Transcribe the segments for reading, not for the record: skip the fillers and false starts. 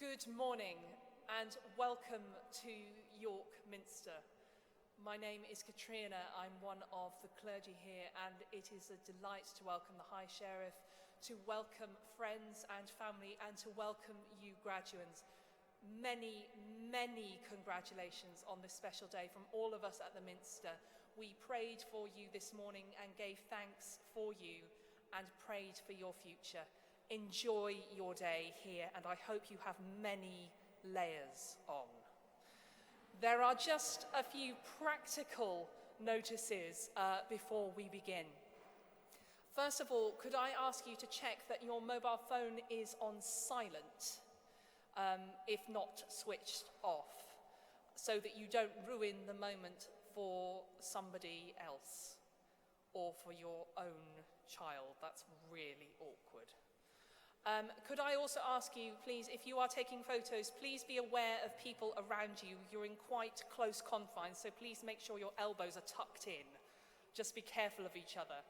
Good morning and welcome to York Minster. My name is Katrina, I'm one of the clergy here, and it is a delight to welcome the High Sheriff, to welcome friends and family, and to welcome you graduates. Many, many congratulations on this special day from all of us at the Minster. We prayed for you this morning and gave thanks for you and prayed for your future. Enjoy your day here, and I hope you have many layers on. There are just a few practical notices before we begin. First of all, could I ask you to check that your mobile phone is on silent, if not switched off, so that you don't ruin the moment for somebody else or for your own child. That's really awkward. Could I also ask you, please, if you are taking photos, please be aware of people around you. You're in quite close confines, so please make sure your elbows are tucked in. Just be careful of each other.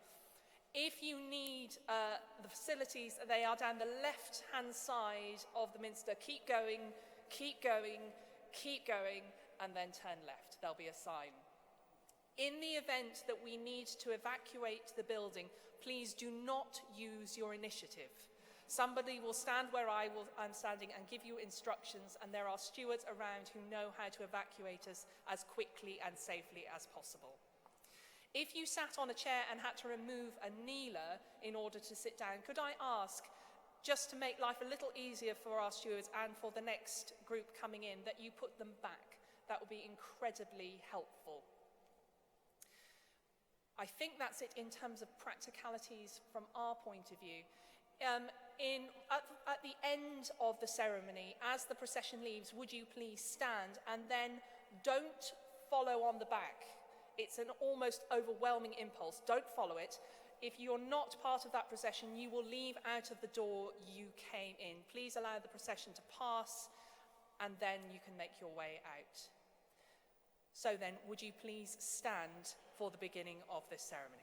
If you need the facilities, they are down the left-hand side of the Minster. Keep going, keep going, keep going, and then turn left. There'll be a sign. In the event that we need to evacuate the building, please do not use your initiative. Somebody will stand where I'm standing and give you instructions, and there are stewards around who know how to evacuate us as quickly and safely as possible. If you sat on a chair and had to remove a kneeler in order to sit down, could I ask, just to make life a little easier for our stewards and for the next group coming in, that you put them back? That would be incredibly helpful. I think that's it in terms of practicalities from our point of view. At the end of the ceremony, as the procession leaves, would you please stand and then don't follow on the back. It's an almost overwhelming impulse. Don't follow it. If you're not part of that procession, you will leave out of the door you came in. Please allow the procession to pass, and then you can make your way out. So then, would you please stand for the beginning of this ceremony?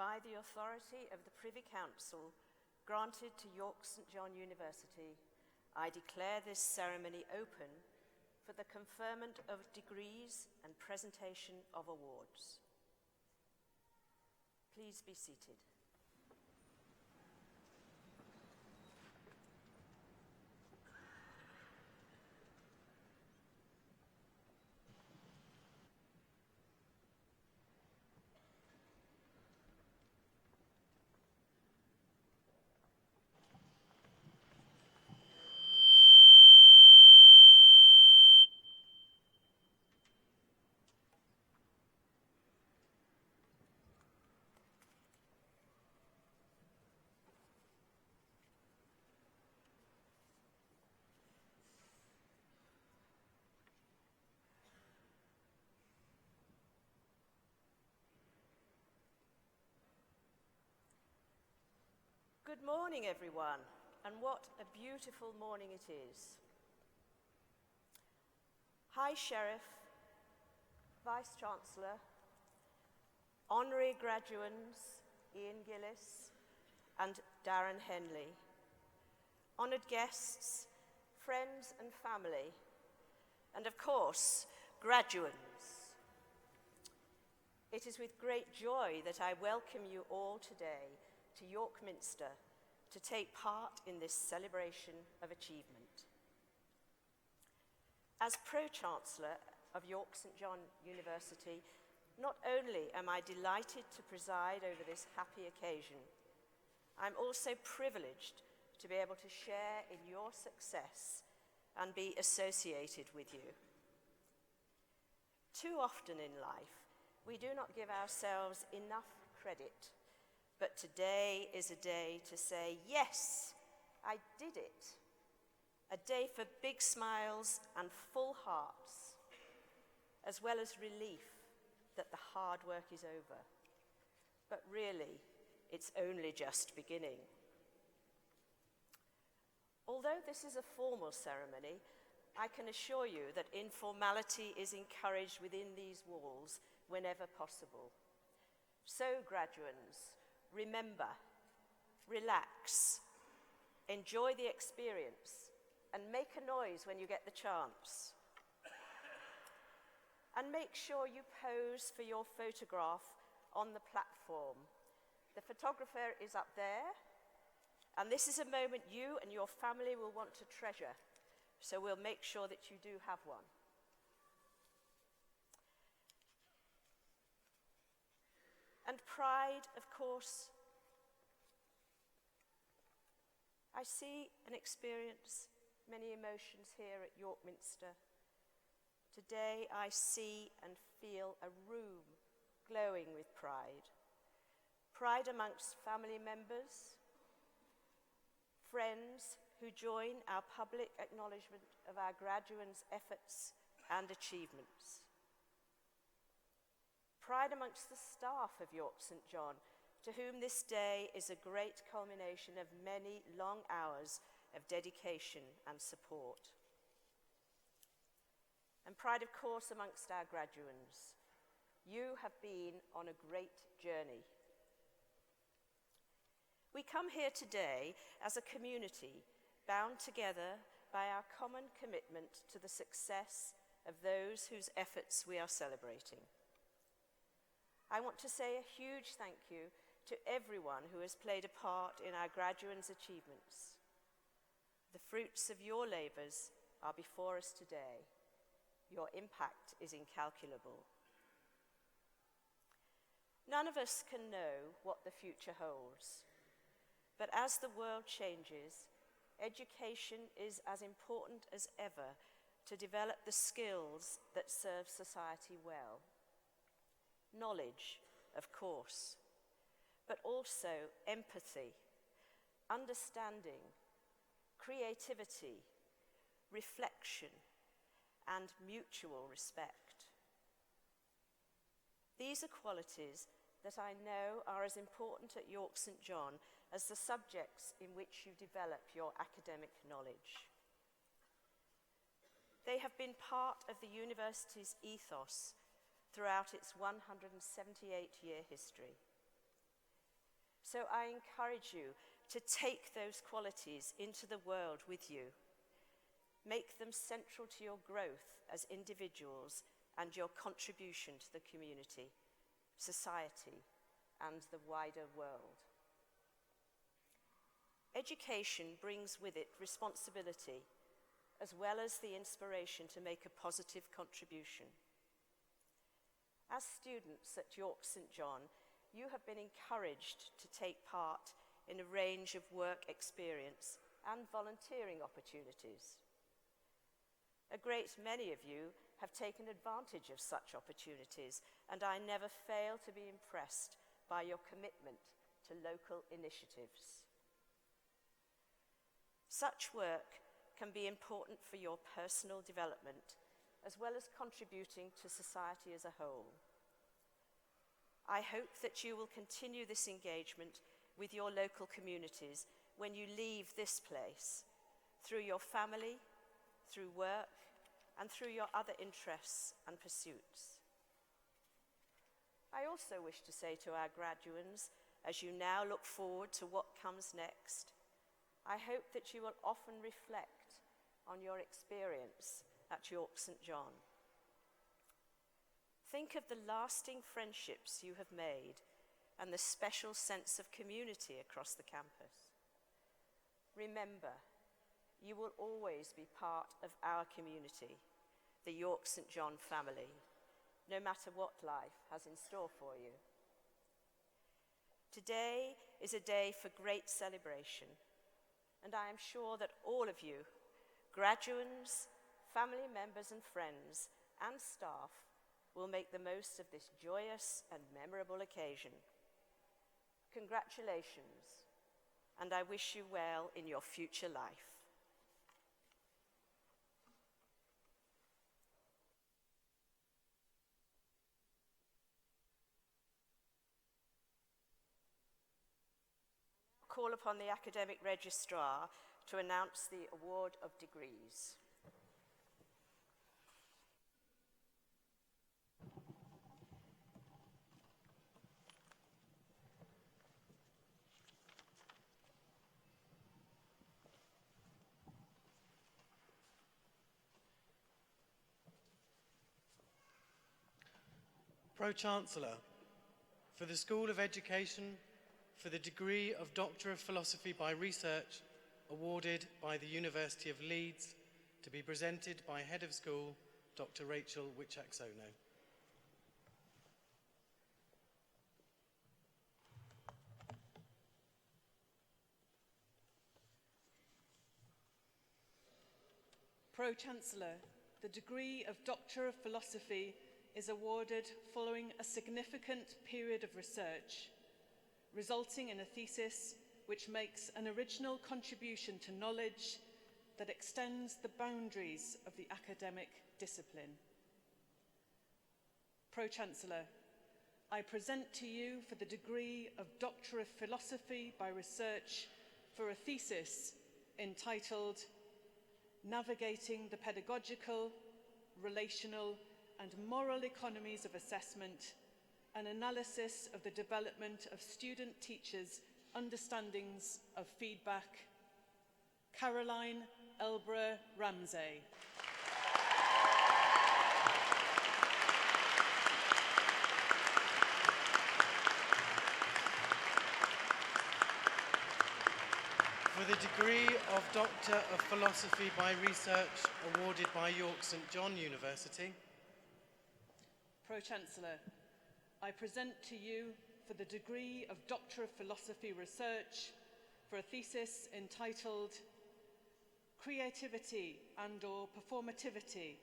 by the authority of the Privy Council granted to York St John University, I declare this ceremony open for the conferment of degrees and presentation of awards. Please be seated. Good morning, everyone, and what a beautiful morning it is. High Sheriff, Vice-Chancellor, Honorary Graduands Ian Gillies and Darren Henley, honoured guests, friends and family, and of course, graduands. It is with great joy that I welcome you all today to York Minster to take part in this celebration of achievement. As Pro-Chancellor of York St John University, not only am I delighted to preside over this happy occasion, I'm also privileged to be able to share in your success and be associated with you. Too often in life, we do not give ourselves enough credit. But today is a day to say, yes, I did it. A day for big smiles and full hearts, as well as relief that the hard work is over. But really, it's only just beginning. Although this is a formal ceremony, I can assure you that informality is encouraged within these walls whenever possible. So, graduands, remember, relax, enjoy the experience, and make a noise when you get the chance. And make sure you pose for your photograph on the platform. The photographer is up there, and this is a moment you and your family will want to treasure, so we'll make sure that you do have one. And pride, of course. I see and experience many emotions here at York Minster. Today I see and feel a room glowing with pride. Pride amongst family members, friends who join our public acknowledgement of our graduates' efforts and achievements. Pride amongst the staff of York St John, to whom this day is a great culmination of many long hours of dedication and support. And pride, of course, amongst our graduands. You have been on a great journey. We come here today as a community bound together by our common commitment to the success of those whose efforts we are celebrating. I want to say a huge thank you to everyone who has played a part in our graduates' achievements. The fruits of your labours are before us today. Your impact is incalculable. None of us can know what the future holds, but as the world changes, education is as important as ever to develop the skills that serve society well. Knowledge, of course, but also empathy, understanding, creativity, reflection, and mutual respect. These are qualities that I know are as important at York St John as the subjects in which you develop your academic knowledge. They have been part of the university's ethos throughout its 178-year history. So I encourage you to take those qualities into the world with you. Make them central to your growth as individuals and your contribution to the community, society, and the wider world. Education brings with it responsibility, as well as the inspiration to make a positive contribution. As students at York St John, you have been encouraged to take part in a range of work experience and volunteering opportunities. A great many of you have taken advantage of such opportunities, and I never fail to be impressed by your commitment to local initiatives. Such work can be important for your personal development, as well as contributing to society as a whole. I hope that you will continue this engagement with your local communities when you leave this place, through your family, through work, and through your other interests and pursuits. I also wish to say to our graduands, as you now look forward to what comes next, I hope that you will often reflect on your experience at York St John. Think of the lasting friendships you have made and the special sense of community across the campus. Remember, you will always be part of our community, the York St John family, no matter what life has in store for you. Today is a day for great celebration, and I am sure that all of you, graduands, family members and friends, and staff, will make the most of this joyous and memorable occasion. Congratulations, and I wish you well in your future life. Call upon the Academic Registrar to announce the award of degrees. Pro-Chancellor, for the School of Education, for the degree of Doctor of Philosophy by Research, awarded by the University of Leeds, to be presented by Head of School, Dr. Rachel Wichaksono. Pro-Chancellor, the degree of Doctor of Philosophy is awarded following a significant period of research, resulting in a thesis which makes an original contribution to knowledge that extends the boundaries of the academic discipline. Pro-Chancellor, I present to you for the degree of Doctor of Philosophy by Research for a thesis entitled Navigating the Pedagogical, Relational and Moral Economies of Assessment, an analysis of the development of student teachers' understandings of feedback. Caroline Elborough Ramsay. For the degree of Doctor of Philosophy by Research, awarded by York St John University. Pro-Chancellor, I present to you for the degree of Doctor of Philosophy Research for a thesis entitled Creativity and/or Performativity,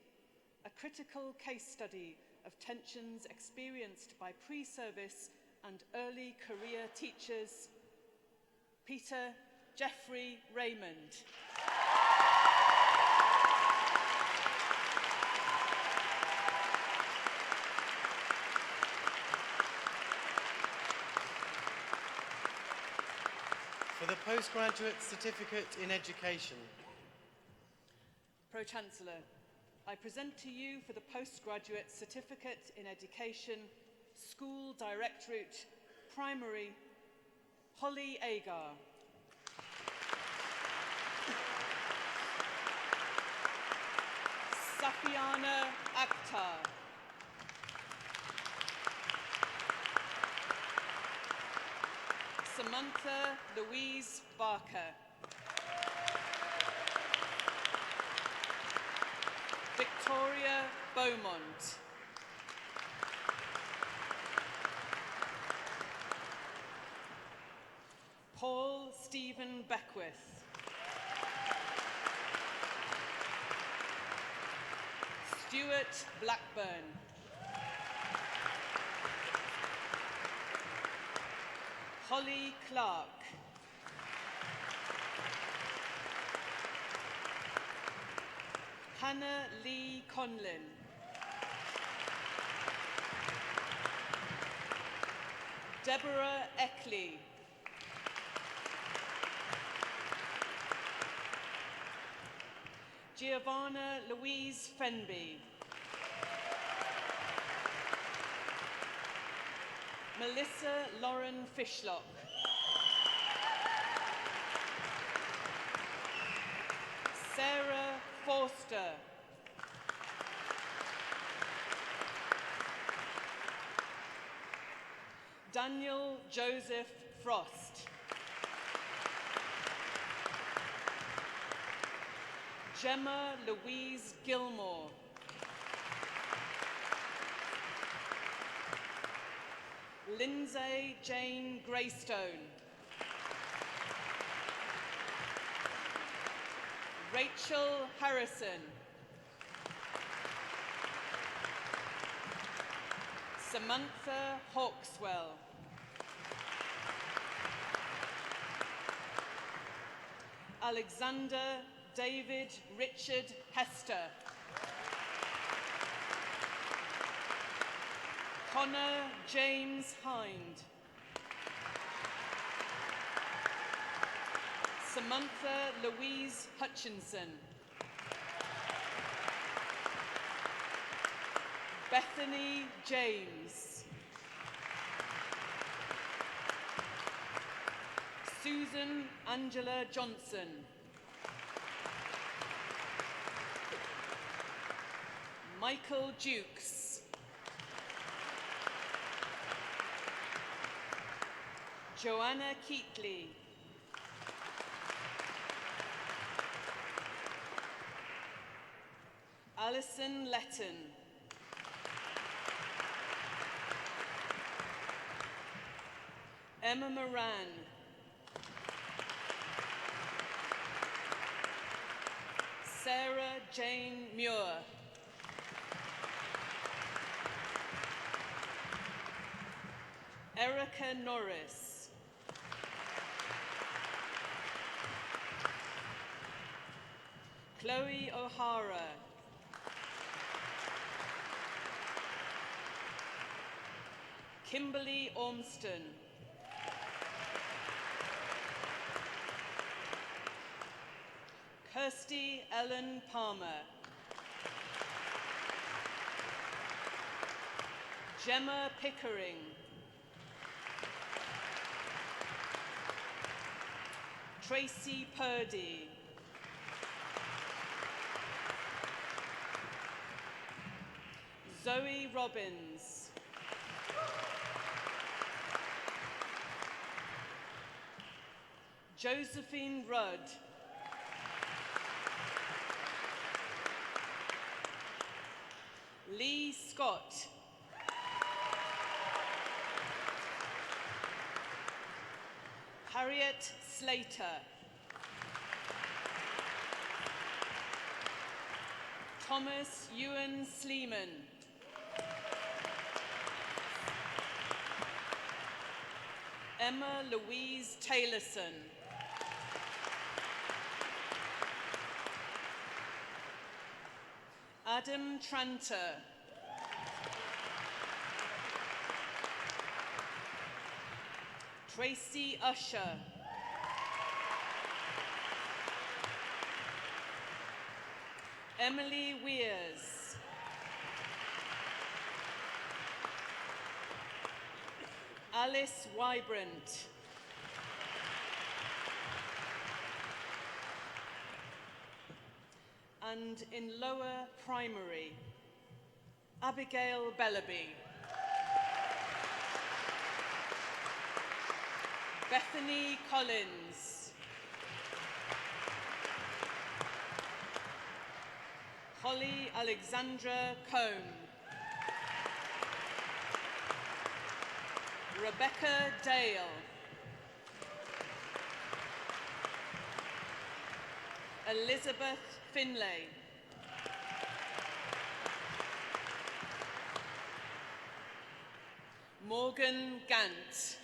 a critical case study of tensions experienced by pre-service and early career teachers. Peter Jeffrey Raymond. For the Postgraduate Certificate in Education. Pro-Chancellor, I present to you for the Postgraduate Certificate in Education, School Directorate, Primary, Holly Agar. Safiana Akhtar. Samantha Louise Barker. Victoria Beaumont. Paul Stephen Beckwith. Stuart Blackburn. Holly Clark. Hannah Lee Conlin. Deborah Eckley. Giovanna Louise Fenby. Melissa Lauren Fishlock. Sarah Forster. Daniel Joseph Frost. Gemma Louise Gilmore. Lindsay Jane Greystone. Rachel Harrison. Samantha Hawkswell. Alexander David Richard Hester. Connor James Hind. Samantha Louise Hutchinson. Bethany James. Susan Angela Johnson. Michael Dukes. Joanna Keatley. Alison Letton. Emma Moran. Sarah Jane Muir. Erica Norris. Chloe O'Hara. Kimberly Ormston. Kirsty Ellen Palmer. Gemma Pickering. Tracy Purdy. Zoe Robbins. Josephine Rudd. Lee Scott. Harriet Slater. Thomas Ewan Sleeman. Emma Louise Taylorson. Adam Tranter. Tracy Usher. Emily Weirs. Alice Wybrant. And in lower primary, Abigail Bellaby, Bethany Collins, Holly Alexandra Combe, Rebecca Dale, Elizabeth Finlay, Morgan Gant,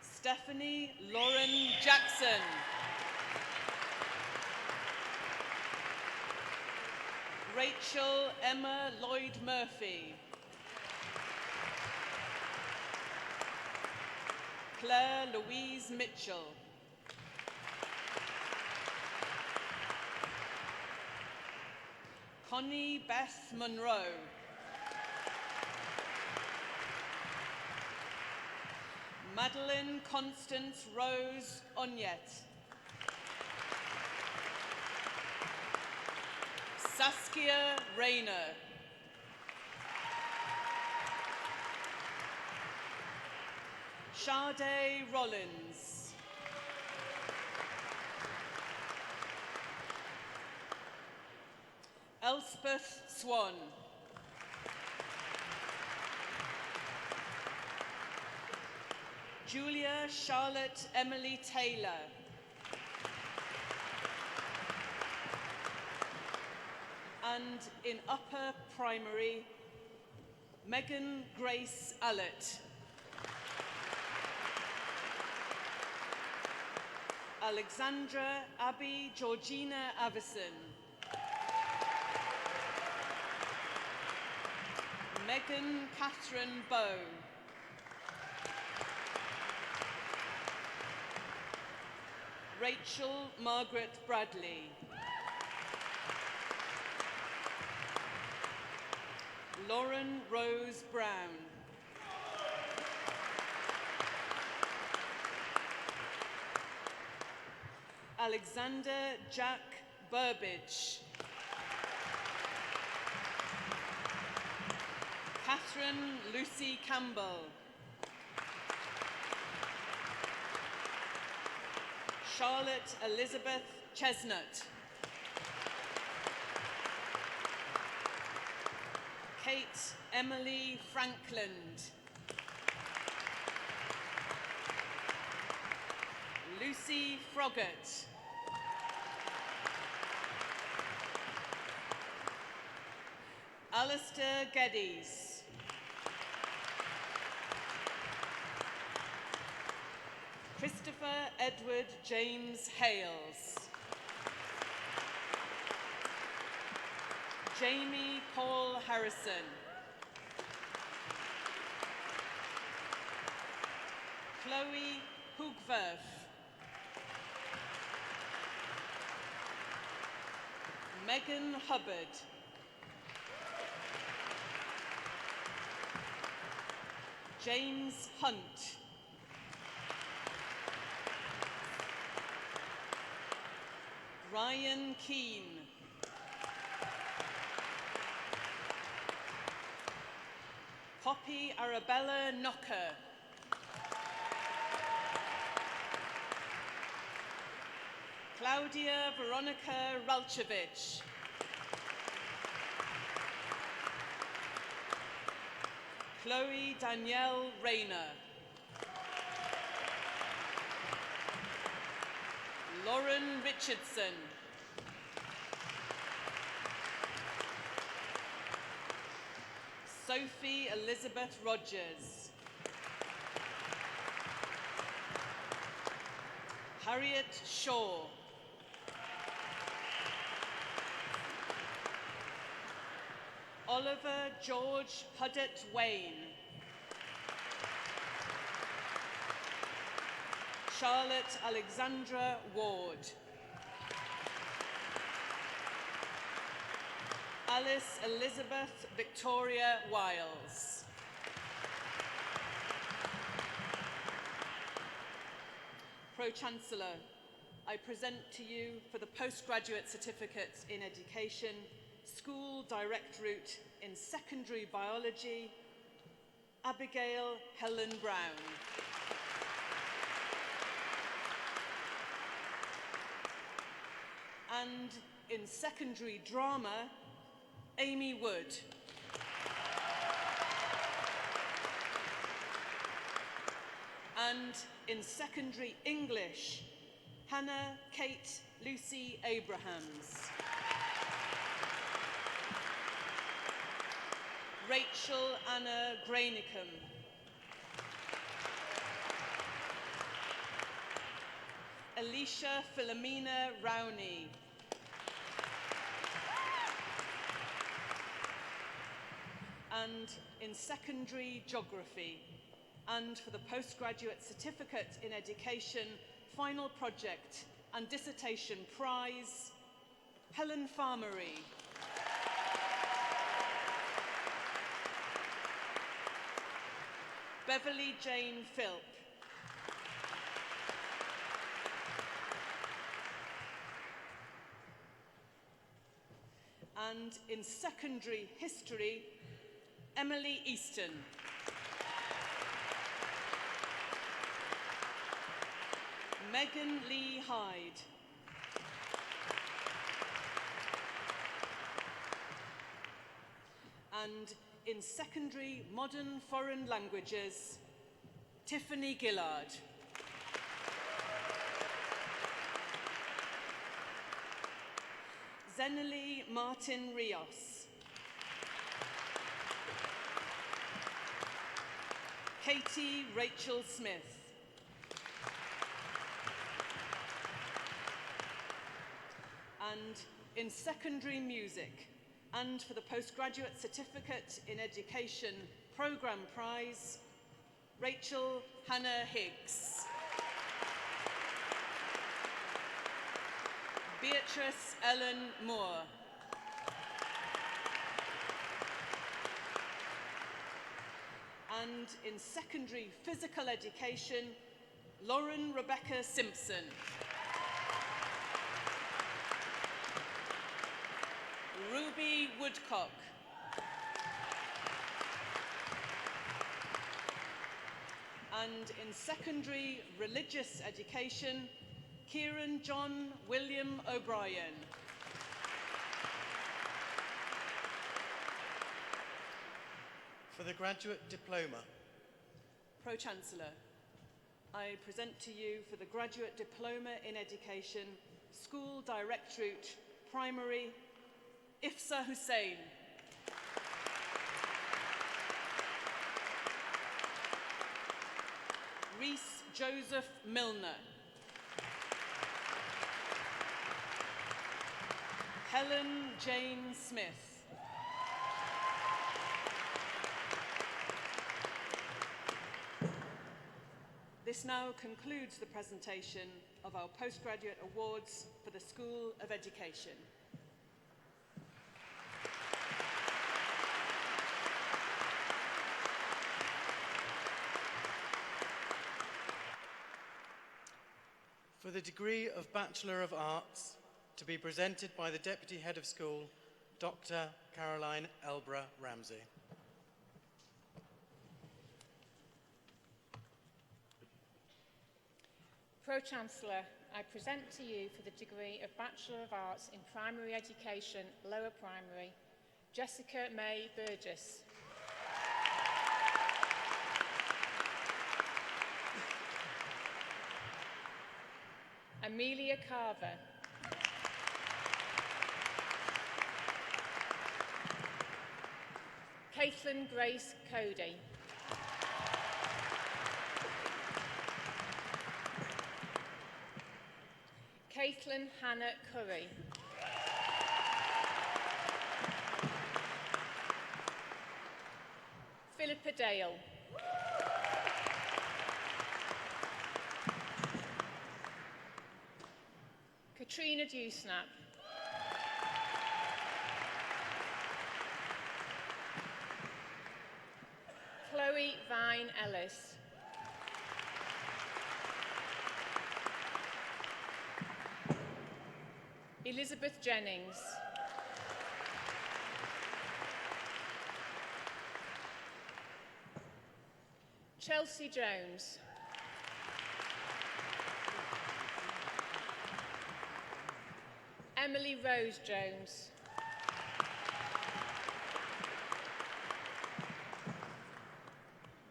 Stephanie Lauren Jackson, Rachel Emma Lloyd Murphy, Claire Louise Mitchell, Connie Beth Monroe, Madeline Constance Rose Onyet, Saskia Rayner, Sade Rollins, Elspeth Swan, Julia Charlotte Emily Taylor, and in upper primary, Megan Grace Allett, Alexandra Abby Georgina Avison, Megan Catherine Bowe, Rachel Margaret Bradley, Lauren Rose Brown, Alexander Jack Burbidge, Catherine Lucy Campbell, Charlotte Elizabeth Chestnut, Kate Emily Frankland, Lucy Froggatt, Alistair Geddes, Christopher Edward James Hales, Jamie Paul Harrison, Chloe Hoogverf, Megan Hubbard, James Hunt, Ryan Keane, Poppy Arabella Knocker, Claudia Veronica Ralchevich, Chloe Danielle Rayner, Lauren Richardson, Sophie Elizabeth Rogers, Harriet Shaw, Oliver George Puddett Wayne, Charlotte Alexandra Ward, Alice Elizabeth Victoria Wiles, Pro-Chancellor, I present to you for the Postgraduate Certificate in Education, School Direct Route in Secondary Biology, Abigail Helen Brown. And in Secondary Drama, Amy Wood. And in Secondary English, Hannah Kate Lucy Abrahams. Rachel Anna Grainicum. Alicia Philomena Rowney. And in Secondary Geography, and for the Postgraduate Certificate in Education, Final Project and Dissertation Prize, Helen Farmery. Beverly Jane Philp. And in Secondary History, Emily Easton. Megan Lee Hyde. And in Secondary Modern Foreign Languages, Tiffany Gillard. Zenalee Martin Rios. Katie Rachel Smith. And in Secondary Music, and for the Postgraduate Certificate in Education Programme Prize, Rachel Hannah Higgs. Beatrice Ellen Moore. And in Secondary Physical Education, Lauren Rebecca Simpson. Ruby Woodcock. And in Secondary Religious Education, Kieran John William O'Brien. For the Graduate Diploma, Pro-Chancellor, I present to you for the Graduate Diploma in Education, School Direct Route, Primary, Ifsa Hussain. Reese Joseph Milner. Helen Jane Smith. This now concludes the presentation of our postgraduate awards for the School of Education. for the degree of Bachelor of Arts, to be presented by the Deputy Head of School, Dr. Caroline Elbra Ramsey. Pro-Chancellor, I present to you for the degree of Bachelor of Arts in Primary Education, Lower Primary, Jessica May Burgess. Amelia Carver. Caitlin Grace Cody. Caitlin Hannah Curry. Philippa Dale. Katrina Dewsnap. Chloe Vine Ellis. Elizabeth Jennings. Chelsea Jones. Emily Rose Jones.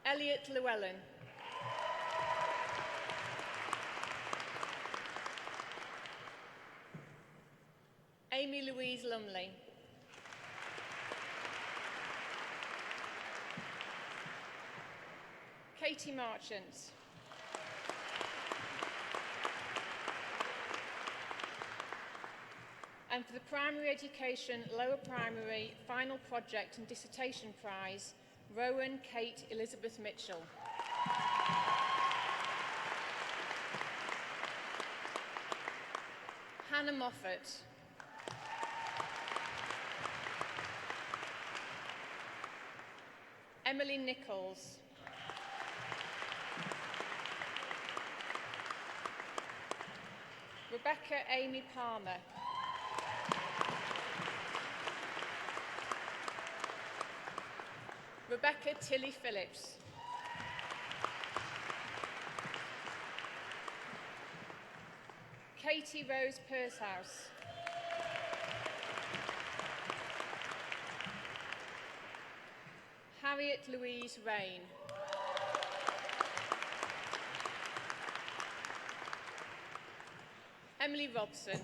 Elliot Llewellyn. Amy Louise Lumley. Katie Marchant. And for the Primary Education Lower Primary Final Project and Dissertation Prize, Rowan Kate Elizabeth Mitchell. Hannah Moffat. Emily Nichols. Rebecca Amy Palmer. Rebecca Tilly Phillips. Katie Rose Purshouse. Harriet Louise Rain. Emily Robson.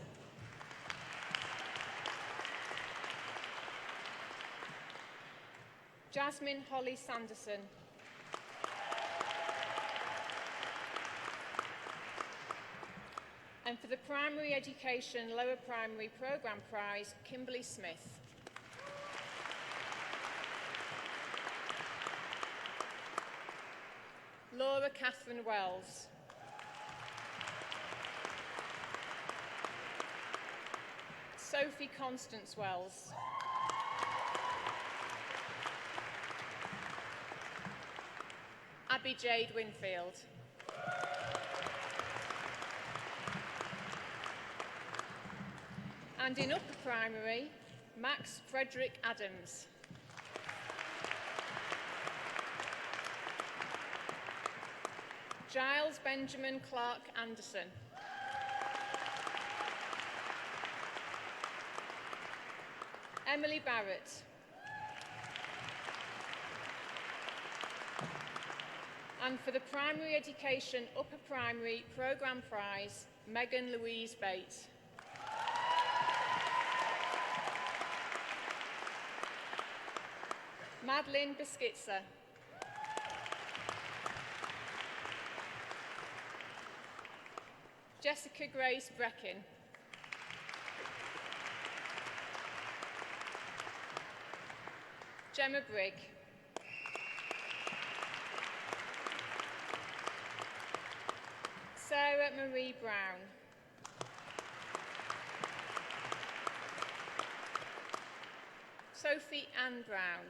Jasmine Holly Sanderson. And for the Primary Education Lower Primary Programme Prize, Kimberly Smith. Laura Catherine Wells. Sophie Constance Wells. Abby Jade Winfield. And in upper primary, Max Frederick Adams. Giles Benjamin Clark Anderson. Emily Barrett. And for the Primary Education Upper Primary Programme Prize, Megan Louise Bates. Madeline Biskitsa. Jessica Grace Brecken. Gemma Brigg. Sarah Marie Brown. Sophie Ann Brown.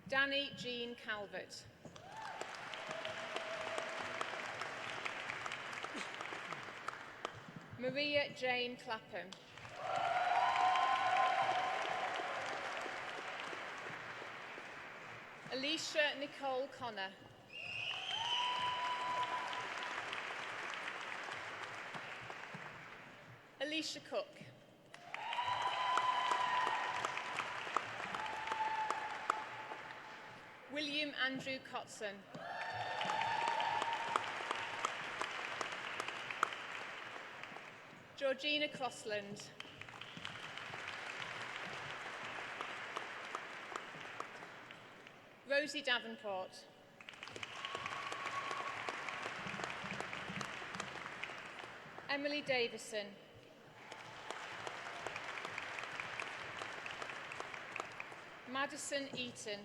Danny Jean Calvert. Maria Jane Clapham. Alicia Nicole Connor. Alicia Cook. William Andrew Cotson. Georgina Crossland. Rosie Davenport. Emily Davison. Madison Eaton.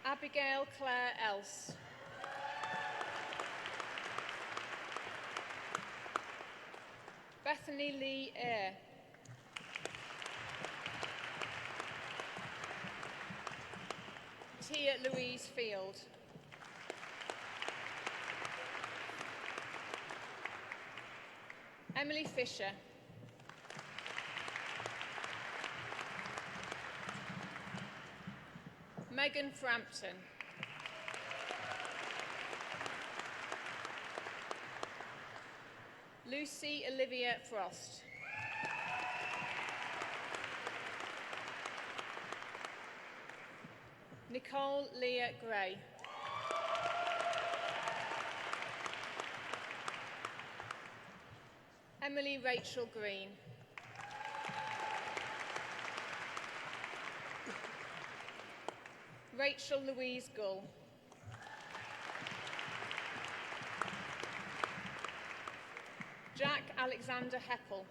Abigail Claire Else. Bethany Lee Eyre. Tia Louise Field. Emily Fisher. Megan Frampton. Lucy Olivia Frost. Nicole Leah Gray. Emily Rachel Green. Rachel Louise Gull. Jack Alexander Heppel.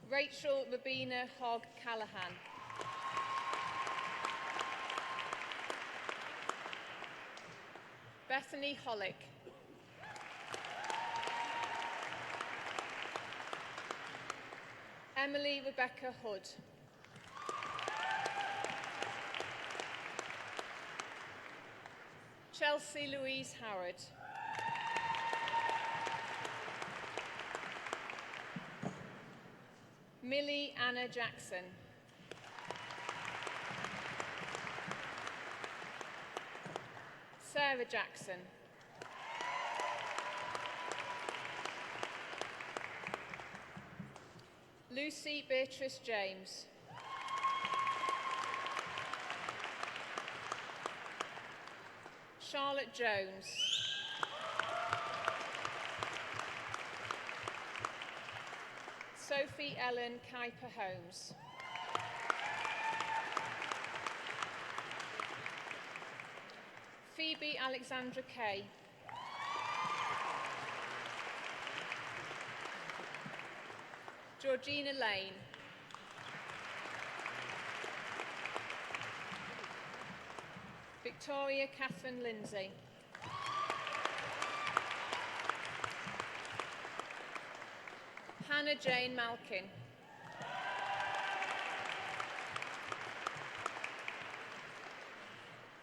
Rachel Rabina Hogg Callahan. Bethany Hollick. Emily Rebecca Hood. Chelsea Louise Howard. Millie Anna Jackson. Sarah Jackson. Lucy Beatrice James. Charlotte Jones. Sophie Ellen Kuiper Holmes. Phoebe Alexandra Kay. Georgina Lane. Victoria Catherine Lindsay. Hannah Jane Malkin.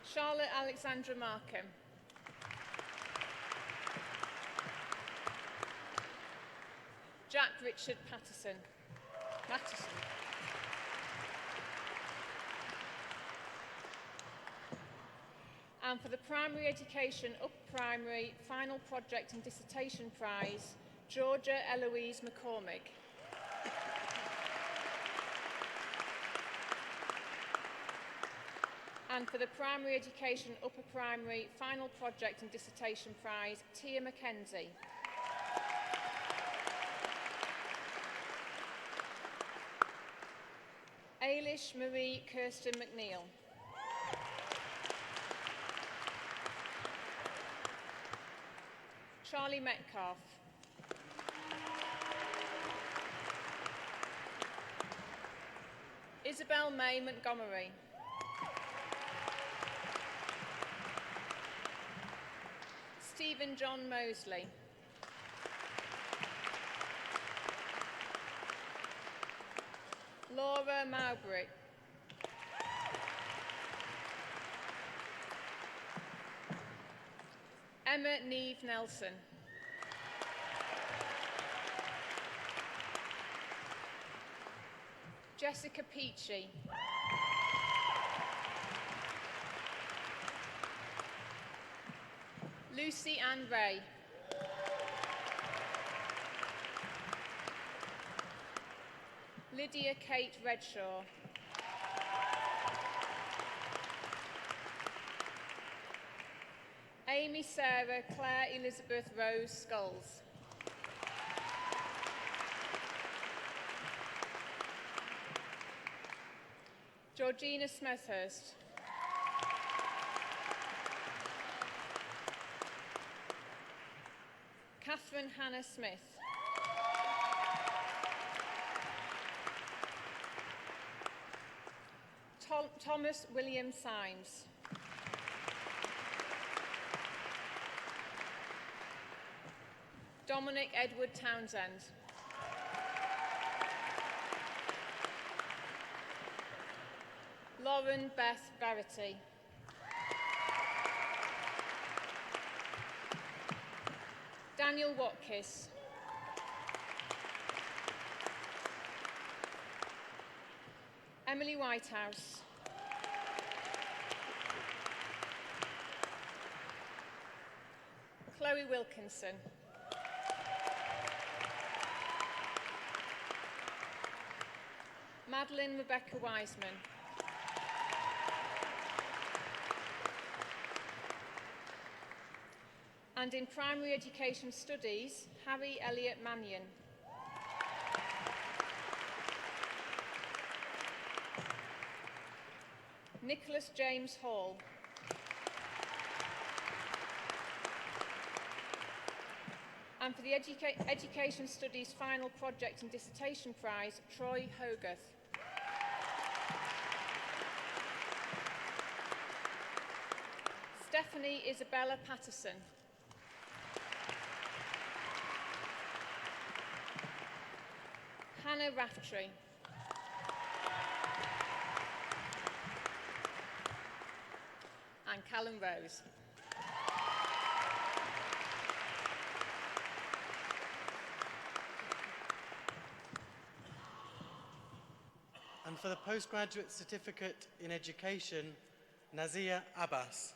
Charlotte Alexandra Markham. Jack Richard Matteson. And for the Primary Education Upper Primary Final Project and Dissertation Prize, Georgia Eloise McCormick. And for the Primary Education Upper Primary Final Project and Dissertation Prize, Tia Mackenzie. Ailish Marie Kirsten McNeil. Charlie Metcalf. Isabel May Montgomery. Stephen John Mosley. Laura Mowbray. Emma Neve Nelson. Jessica Peachy. Lucy Ann Ray. Lydia Kate Redshaw. Amy Sarah Claire Elizabeth Rose Skulls. Georgina Smethurst. Catherine Hannah Smith. Thomas William Symes. Dominic Edward Townsend. Lauren Beth Verity. Daniel Watkis. Emily Whitehouse. Chloe Wilkinson. Madeline Rebecca Wiseman. And in Primary Education Studies, Harry Elliott Mannion. Nicholas James Hall. And for the Education Studies Final Project and Dissertation Prize, Troy Hogarth. Stephanie Isabella Patterson. Hannah Raftree. And Callum Rose. And for the Postgraduate Certificate in Education, Nazia Abbas.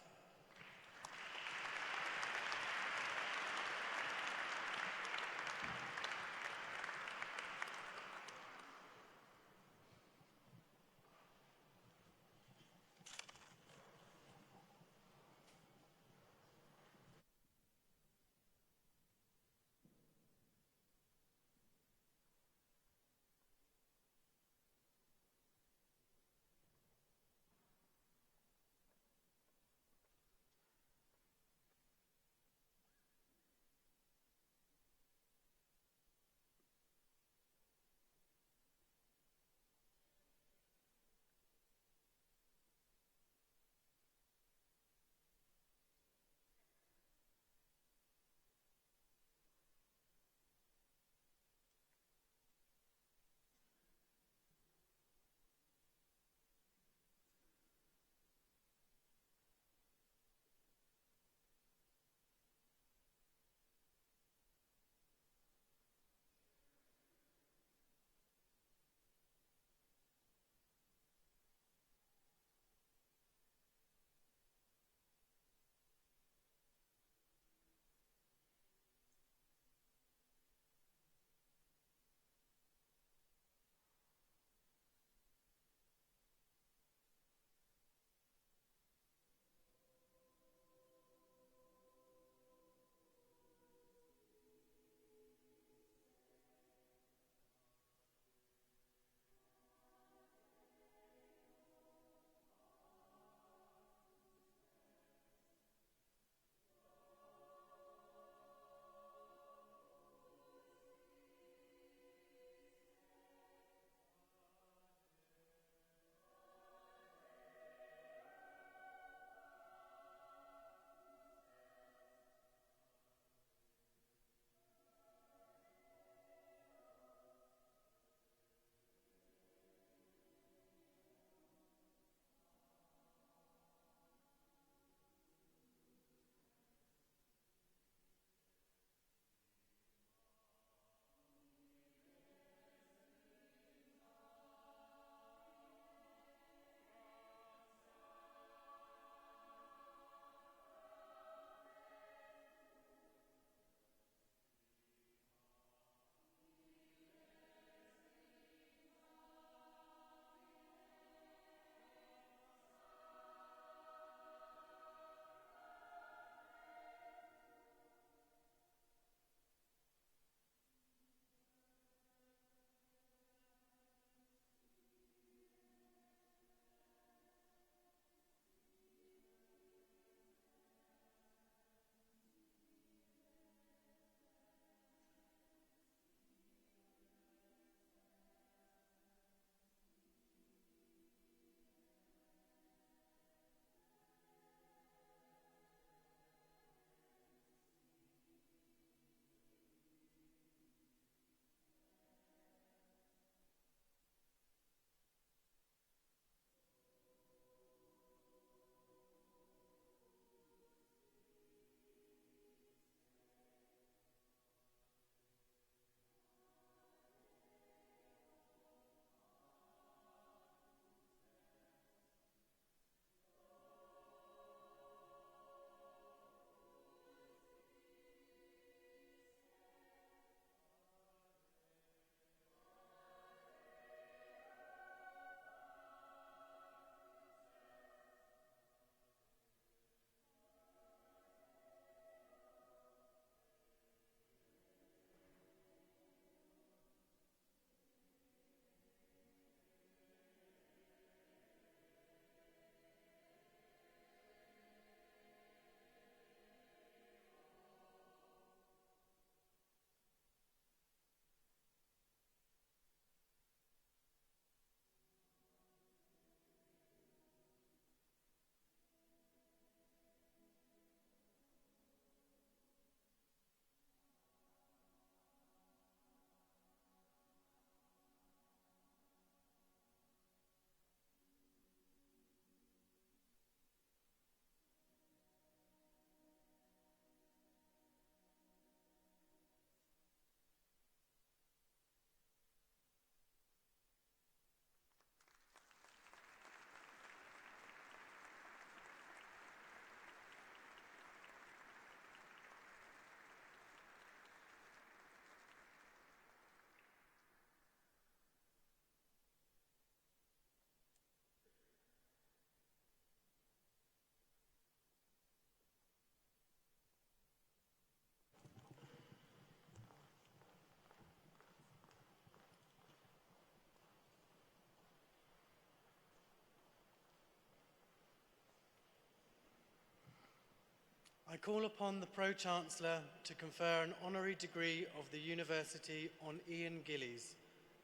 I call upon the Pro-Chancellor to confer an honorary degree of the University on Ian Gillies,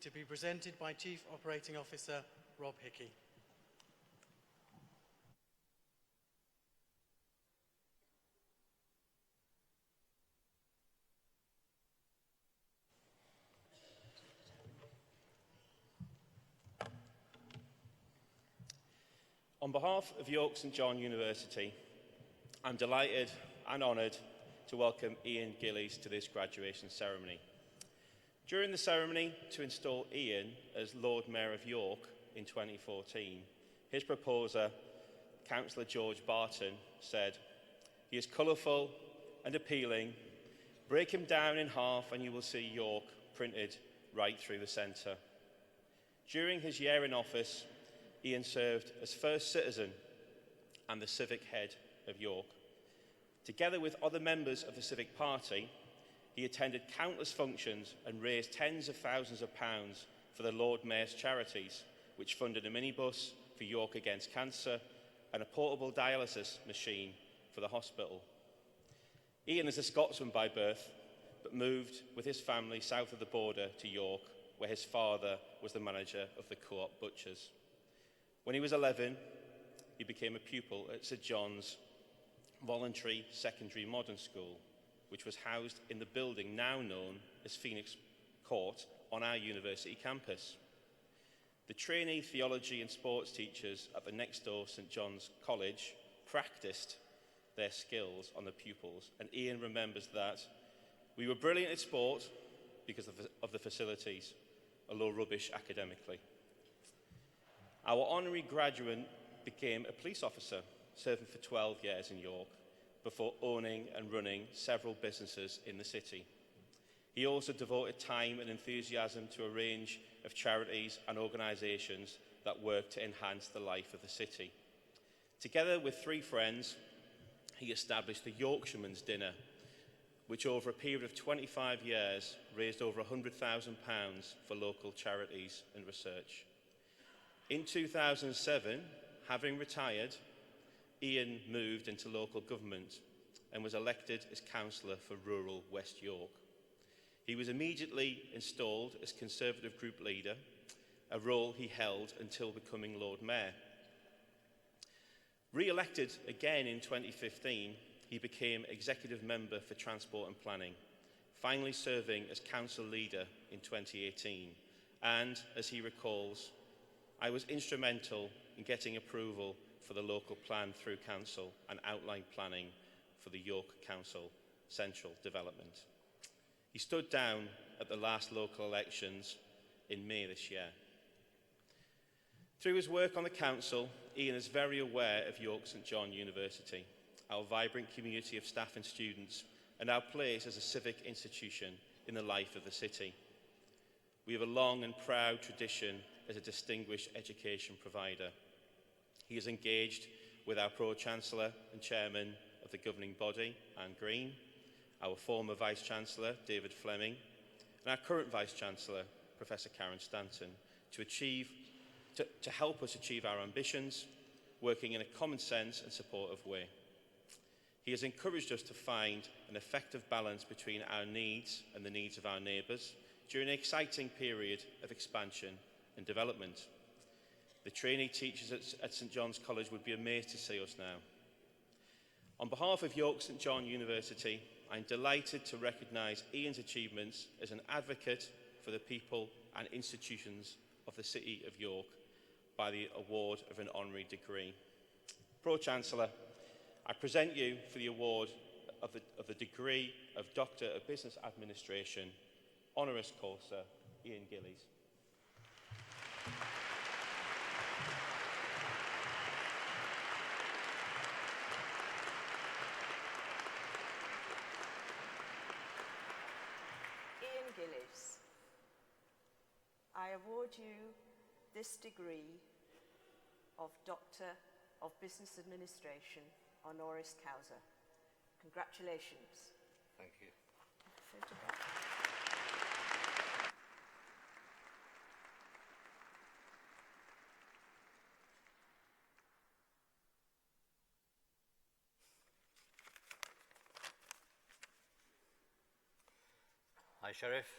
to be presented by Chief Operating Officer Rob Hickey. On behalf of York St John University, I'm delighted and honoured to welcome Ian Gillies to this graduation ceremony. During the ceremony to install Ian as Lord Mayor of York in 2014, his proposer, Councillor George Barton, said, "He is colourful and appealing. Break him down in half and you will see York printed right through the centre." During his year in office, Ian served as first citizen and the civic head of York. Together with other members of the civic party, he attended countless functions and raised tens of thousands of pounds for the Lord Mayor's charities, which funded a minibus for York Against Cancer and a portable dialysis machine for the hospital. Ian is a Scotsman by birth, but moved with his family south of the border to York, where his father was the manager of the Co-op Butchers. When he was 11, he became a pupil at St John's Voluntary Secondary Modern School, which was housed in the building now known as Phoenix Court on our university campus. The trainee theology and sports teachers at the next door St John's College practiced their skills on the pupils, and Ian remembers that we were brilliant at sport because of the facilities, although rubbish academically. Our honorary graduate became a police officer, serving for 12 years in York, before owning and running several businesses in the city. He also devoted time and enthusiasm to a range of charities and organisations that work to enhance the life of the city. Together with 3 friends, he established the Yorkshireman's Dinner, which over a period of 25 years raised over £100,000 for local charities and research. In 2007, having retired, Ian moved into local government and was elected as councillor for rural West York. He was immediately installed as Conservative Group Leader, a role he held until becoming Lord Mayor. Re-elected again in 2015, he became Executive Member for Transport and Planning, finally serving as Council Leader in 2018. And, as he recalls, "I was instrumental in getting approval for the local plan through Council and outline planning for the York Council Central Development." He stood down at the last local elections in May this year. Through his work on the Council, Ian is very aware of York St John University, our vibrant community of staff and students, and our place as a civic institution in the life of the city. We have a long and proud tradition as a distinguished education provider. He is engaged with our Pro-Chancellor and Chairman of the governing body, Anne Green, our former Vice-Chancellor, David Fleming, and our current Vice-Chancellor, Professor Karen Stanton, to help us achieve our ambitions, working in a common sense and supportive way. He has encouraged us to find an effective balance between our needs and the needs of our neighbours during an exciting period of expansion and development. The trainee teachers at St John's College would be amazed to see us now. On behalf of York St John University, I'm delighted to recognise Ian's achievements as an advocate for the people and institutions of the City of York by the award of an honorary degree. Pro-Chancellor, I present you for the award of the degree of Doctor of Business Administration, honoris causa, Ian Gillies. Ian Gillies, I award you this degree of Doctor of Business Administration, honoris causa. Congratulations. Thank you. Photograph. High Sheriff,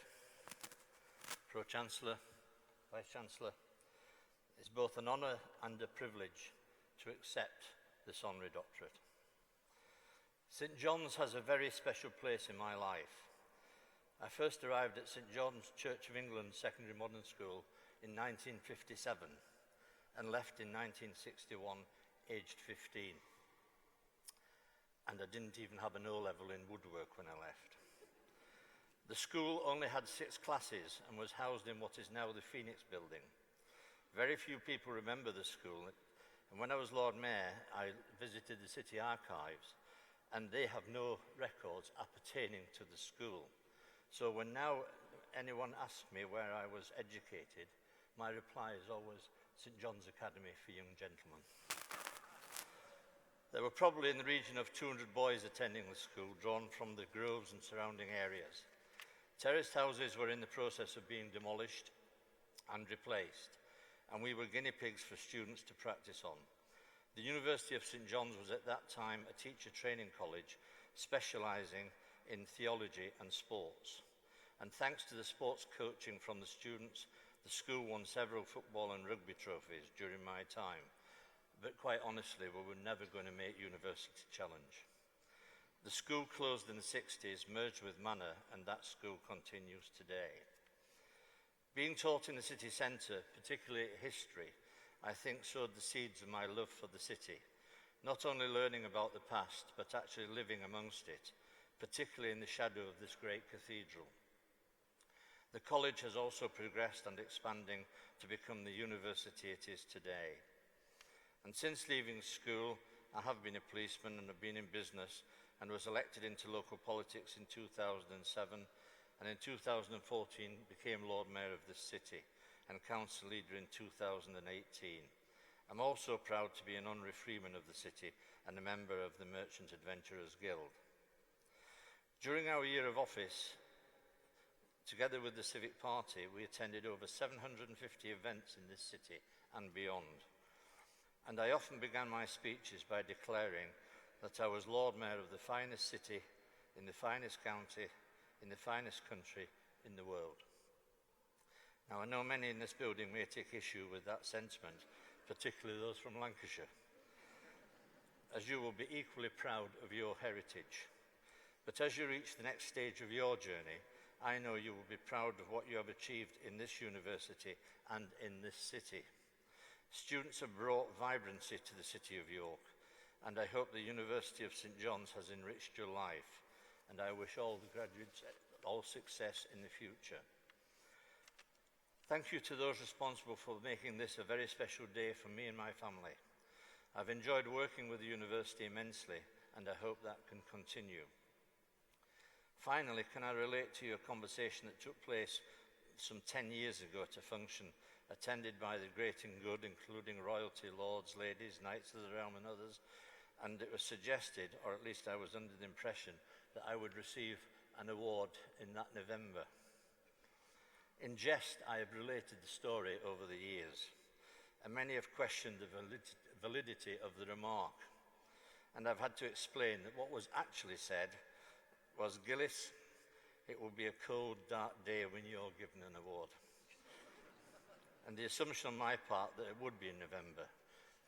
Pro-Chancellor, Vice-Chancellor, it's both an honour and a privilege to accept this honorary doctorate. St John's has a very special place in my life. I first arrived at St John's Church of England Secondary Modern School in 1957 and left in 1961, aged 15. And I didn't even have an O-level in woodwork when I left. The school only had 6 classes and was housed in what is now the Phoenix building. Very few people remember the school, and when I was Lord Mayor, I visited the city archives, and they have no records appertaining to the school. So when now anyone asks me where I was educated, my reply is always St John's Academy for Young Gentlemen. There were probably in the region of 200 boys attending the school, drawn from the groves and surrounding areas. Terraced houses were in the process of being demolished and replaced, and we were guinea pigs for students to practice on. The University of St John's was at that time a teacher training college specialising in theology and sports. And thanks to the sports coaching from the students, the school won several football and rugby trophies during my time. But quite honestly, we were never going to make University Challenge. The school closed in the 60s, merged with Manor, and that school continues today. Being taught in the city centre, particularly history, I think sowed the seeds of my love for the city, not only learning about the past, but actually living amongst it, particularly in the shadow of this great cathedral. The college has also progressed and expanding to become the university it is today. And since leaving school, I have been a policeman and have been in business, and was elected into local politics in 2007, and in 2014 became Lord Mayor of this city and council leader in 2018. I'm also proud to be an honorary freeman of the city and a member of the Merchant Adventurers Guild. During our year of office, together with the Civic Party, we attended over 750 events in this city and beyond. And I often began my speeches by declaring that I was Lord Mayor of the finest city, in the finest county, in the finest country in the world. Now, I know many in this building may take issue with that sentiment, particularly those from Lancashire, as you will be equally proud of your heritage. But as you reach the next stage of your journey, I know you will be proud of what you have achieved in this university and in this city. Students have brought vibrancy to the city of York, and I hope the University of St John's has enriched your life, and I wish all the graduates all success in the future. Thank you to those responsible for making this a very special day for me and my family. I've enjoyed working with the university immensely, and I hope that can continue. Finally, can I relate to you a conversation that took place some 10 years ago at a function attended by the great and good, including royalty, lords, ladies, knights of the realm and others, and it was suggested, or at least I was under the impression, that I would receive an award in that November. In jest, I have related the story over the years, and many have questioned the validity of the remark, and I've had to explain that what was actually said was, Gillies, it will be a cold, dark day when you're given an award. And the assumption on my part that it would be in November.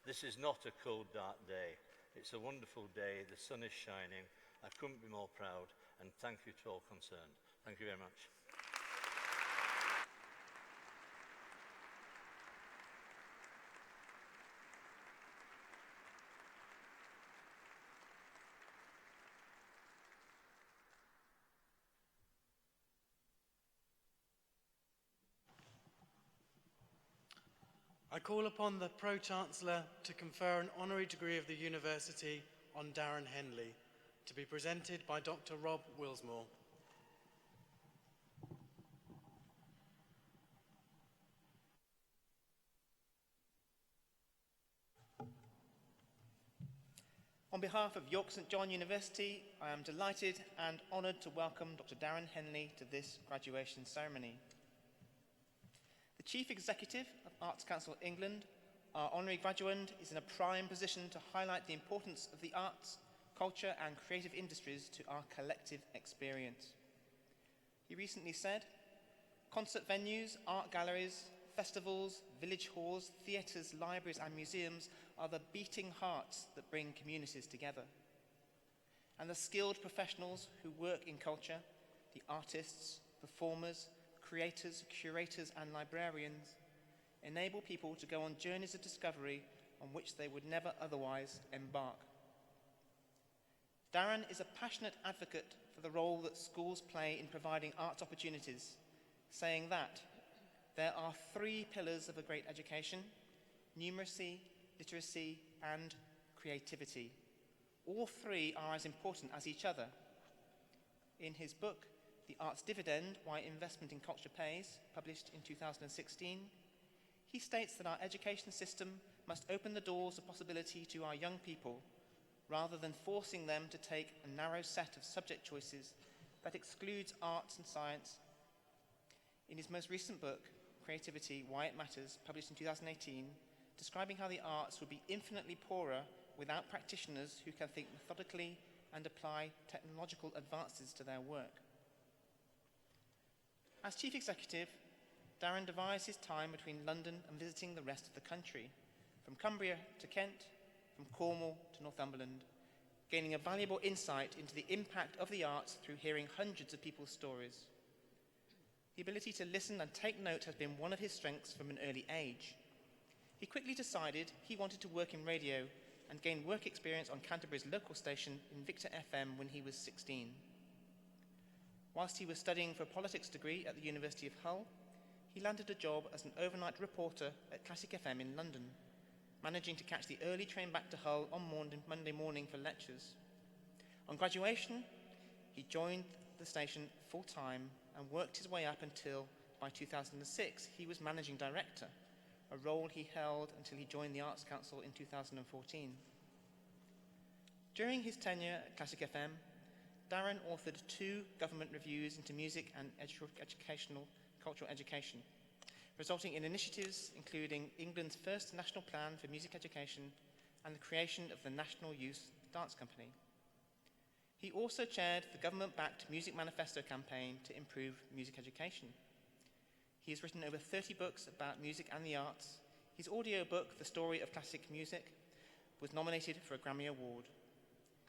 This is not a cold, dark day. It's a wonderful day. The sun is shining. I couldn't be more proud. And thank you to all concerned. Thank you very much. I call upon the Pro-Chancellor to confer an honorary degree of the University on Darren Henley, to be presented by Dr. Rob Willsmore. On behalf of York St John University, I am delighted and honoured to welcome Dr. Darren Henley to this graduation ceremony. The Chief Executive of Arts Council England, our honorary graduand, is in a prime position to highlight the importance of the arts, culture and creative industries to our collective experience. He recently said, "Concert venues, art galleries, festivals, village halls, theatres, libraries and museums are the beating hearts that bring communities together. And the skilled professionals who work in culture, the artists, performers, creators, curators and librarians, enable people to go on journeys of discovery on which they would never otherwise embark." Darren is a passionate advocate for the role that schools play in providing arts opportunities, saying that there are 3 pillars of a great education: numeracy, literacy, and creativity. All 3 are as important as each other. In his book, The Arts Dividend, Why Investment in Culture Pays, published in 2016, he states that our education system must open the doors of possibility to our young people, rather than forcing them to take a narrow set of subject choices that excludes arts and science. In his most recent book, Creativity, Why It Matters, published in 2018, describing how the arts would be infinitely poorer without practitioners who can think methodically and apply technological advances to their work. As Chief Executive, Darren divides his time between London and visiting the rest of the country, from Cumbria to Kent, from Cornwall to Northumberland, gaining a valuable insight into the impact of the arts through hearing hundreds of people's stories. The ability to listen and take note has been one of his strengths from an early age. He quickly decided he wanted to work in radio and gain work experience on Canterbury's local station Invicta FM when he was 16. Whilst he was studying for a politics degree at the University of Hull, he landed a job as an overnight reporter at Classic FM in London, managing to catch the early train back to Hull on Monday morning for lectures. On graduation, he joined the station full-time and worked his way up until, by 2006, he was managing director, a role he held until he joined the Arts Council in 2014. During his tenure at Classic FM, Darren authored 2 government reviews into music and cultural education, resulting in initiatives including England's first national plan for music education and the creation of the National Youth Dance Company. He also chaired the government-backed Music Manifesto campaign to improve music education. He has written over 30 books about music and the arts. His audiobook, The Story of Classic Music, was nominated for a Grammy Award.